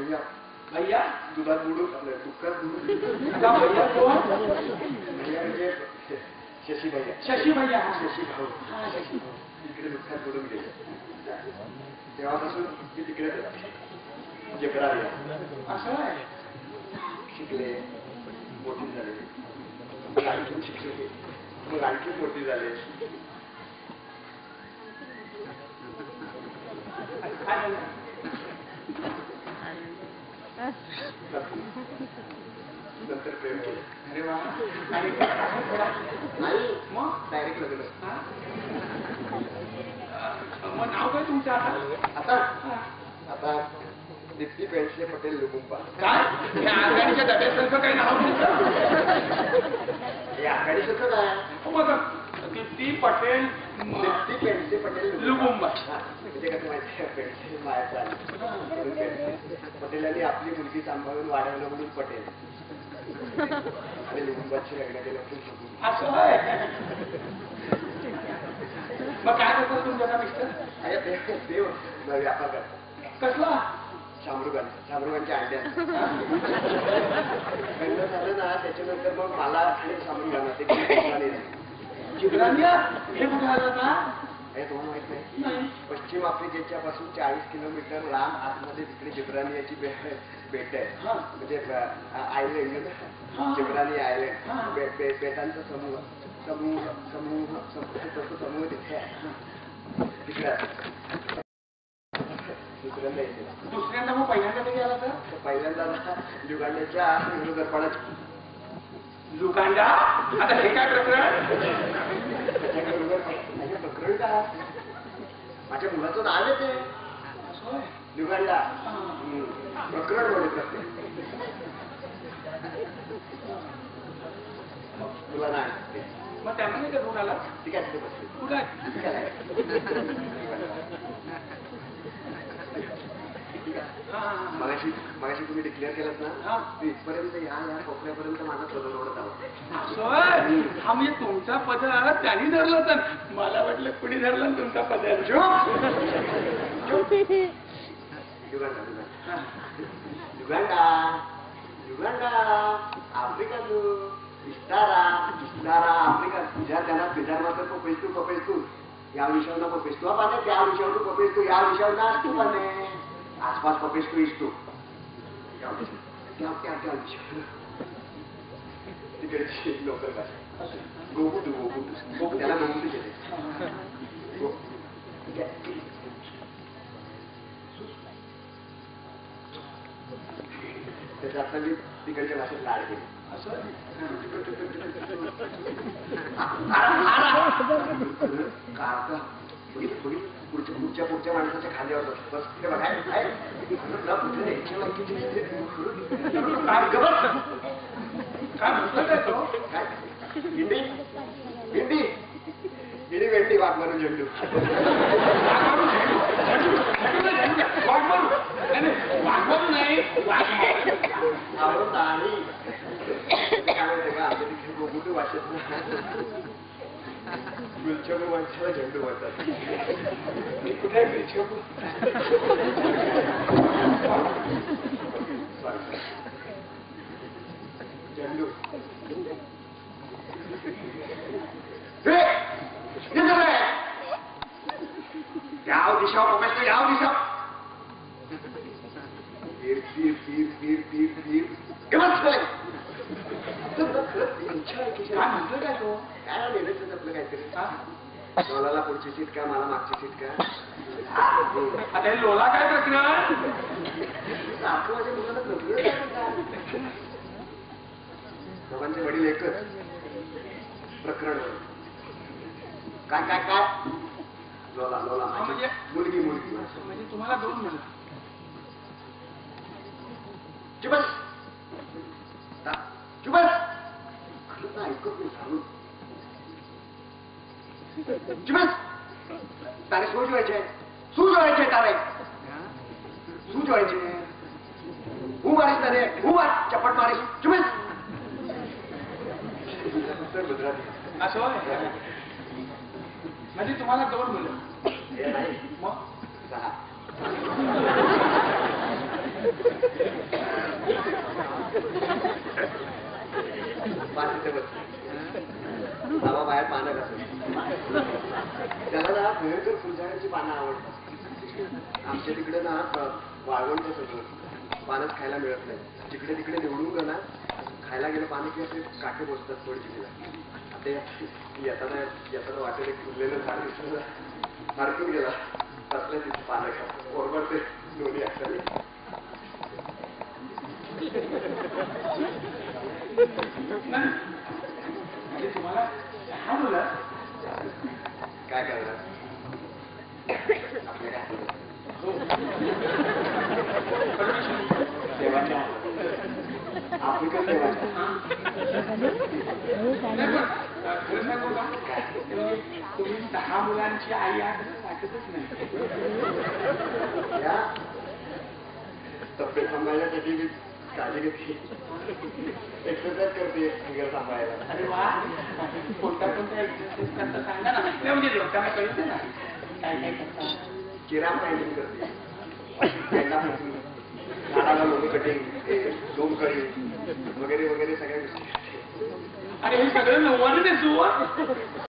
भैया भैया दुधात बुडून दुःखात बुडून आता भैया कोण? भैया म्हणजे शशी भैया. शशी भैया. शशी भाऊ. शशी भाऊ तिकडे दुःखात बुडून गेले. तेव्हापासून ती तिकडे जगराली. असं आहे. शिकले, मोठी झाले, मग आणखी शिकले, मग आणखी मोठी झाले. नंतर प्रेम केलं. अरे वा. नाही मग डायरेक्ट लग्न. मग नाव काय तुमचं आता? आता आता दीप्ती पेंडसे पटेल लुकुंबा. काय या आघाडीच्या डब्यासारखं काही नाव तुमचं? हे आघाडीचं काय मग दीप्ती पटेल दीप्ती पेंडसे पटेल लुकुंबा. म्हणजे कसं माहिती पेंडसे मायाचा पटेलांनी आपली मुलगी सांभाळून वाढवलं म्हणून पटेल आणि लुकुंबाची लग्न केलं म्हणून. असं आहे. मग काय करतात तुमच्या मिस्टर? देव व्यापार करतात. कसला? शामरुगांच्या अंड्या लग्न झालं ना त्याच्यानंतर मग मला आणि शामरुगांना ते जिब्रानिया हे कुठे आलं का? हे तुम्हाला माहित नाही? नाही. पश्चिम आफ्रिकेच्या पासून 40 किलोमीटर लांब आतमध्ये तिकडे जिब्रानियाची बेट आहे. म्हणजे आयलंड जिब्रानी आयलंड बेटांचा समूह समूह समूह समूह तिथे आहे. तिकडे दुसऱ्यांदा येते. दुसऱ्यांदा मग पहिल्यांदा कधी आला तर? पहिल्यांदा युगांडाच्या दर्पणाची लुकांडा. आता हे काय प्रकरण? त्याच्याबरोबर माझे प्रकरण का माझ्या मुलाचं नाव आहे ते युगांडा. प्रकरण म्हणत असते तुला नाही. मग त्यामध्ये ते आला ती काय तिथे बसली. कुठे? मगाशी तुम्ही डिक्लेअर केलं ना इथपर्यंत या कोपऱ्यापर्यंत माझा पदर ओढत आहोत. हा म्हणजे तुमचा पदर त्यांनी धरलं तर मला वाटलं कुणी धरलं तुमचा पदर. युगांडा युगांडा आफ्रिका इस्तारा इस्तारा आफ्रिका तुझ्या त्यांना विदर्भात पपेस्तू या विषयावर पपेस्तू पाने त्या विषयावर पपेस्तू या विषयावर ना तू पाने आसपास पपेस्तू इस्तू तिकडे लोकल भाषा गोबुटू गोबुटू गोबू त्याला गोबुटू घेते. त्याच्या आता मी तिकडच्या भाषेत लाड केली. पुढच्या माणसाच्या खांद्यावर बस ते बघाय काय म्हणतो काय तो? काय हिंदी हिंदी हिंदी भेंडी वाघ मारून झेंडू वाघ नाही आवडत आणि काय माहिती का आमच्या तिथे गोबुटू भाषेत गुलछबू माणसाला झेंडू म्हणतात. कुठे गुलछबू झेंडू याव दिशा पकड़ते याव दिशा पीर पीर पीर पीर पीर पीर गमत काय म्हणतो काय तो? काय लिहिलं आपलं काहीतरी लोलाला पुढची सीट का मला मागची सीट का. आता हे लोला काय प्रकरण? सारखं माझ्या मुलाला प्रकरण दोघांचे वडील एकच प्रकरण काय काय काय लोला लोला म्हणजे मुलगी मुलगी म्हणजे तुम्हाला दोन मुलं. चुबस चुबस ऐकत नाही सांगू चुबस तारे सूज व्हायचे तारे सूज व्हायचे. हू मारीस तारे हू मार चपट मारीस चुबस. गुजराती असं म्हणजे तुम्हाला दोन मुलं. हे नाही मग 6 पाच बसले बाबा बाहेर पानं कसं त्याला ना भयंकर फुलझाडाची पानं आवडतात. आमच्या तिकडे ना वाळवंट सगळं पानच खायला मिळत नाही. तिकडे तिकडे निवडून ना खायला गेलं पाणी की असे काटे बसतात थोडी तिला. ते येताना येताना वाटेल एक फुललेलं झाड दिसलं हरकून गेला तसल्या तिथे पानं खा बरोबर ते दोन्ही असतात. तुम्हाला हा बोला काय करणार आपल्या देवाच्या आफ्रिकन देवाच्या तुम्ही 10 मुलांची आई आहात वाटतच नाही. तब्येत सांभाळण्यासाठी मी काळजी घेतली. एक्सरसाइज करते फिगर सांभाळायला. अरे वा कोणता एक्सरसाइज करता सांगा ना. म्हणजे लोकांना कळतं ना काय काय करता. किराम रायडिंग करते. झाडाला लोणी कटिंग दोन कळी वगैरे वगैरे सगळ्या गोष्टी. अरे हे सगळं नव्वाने ते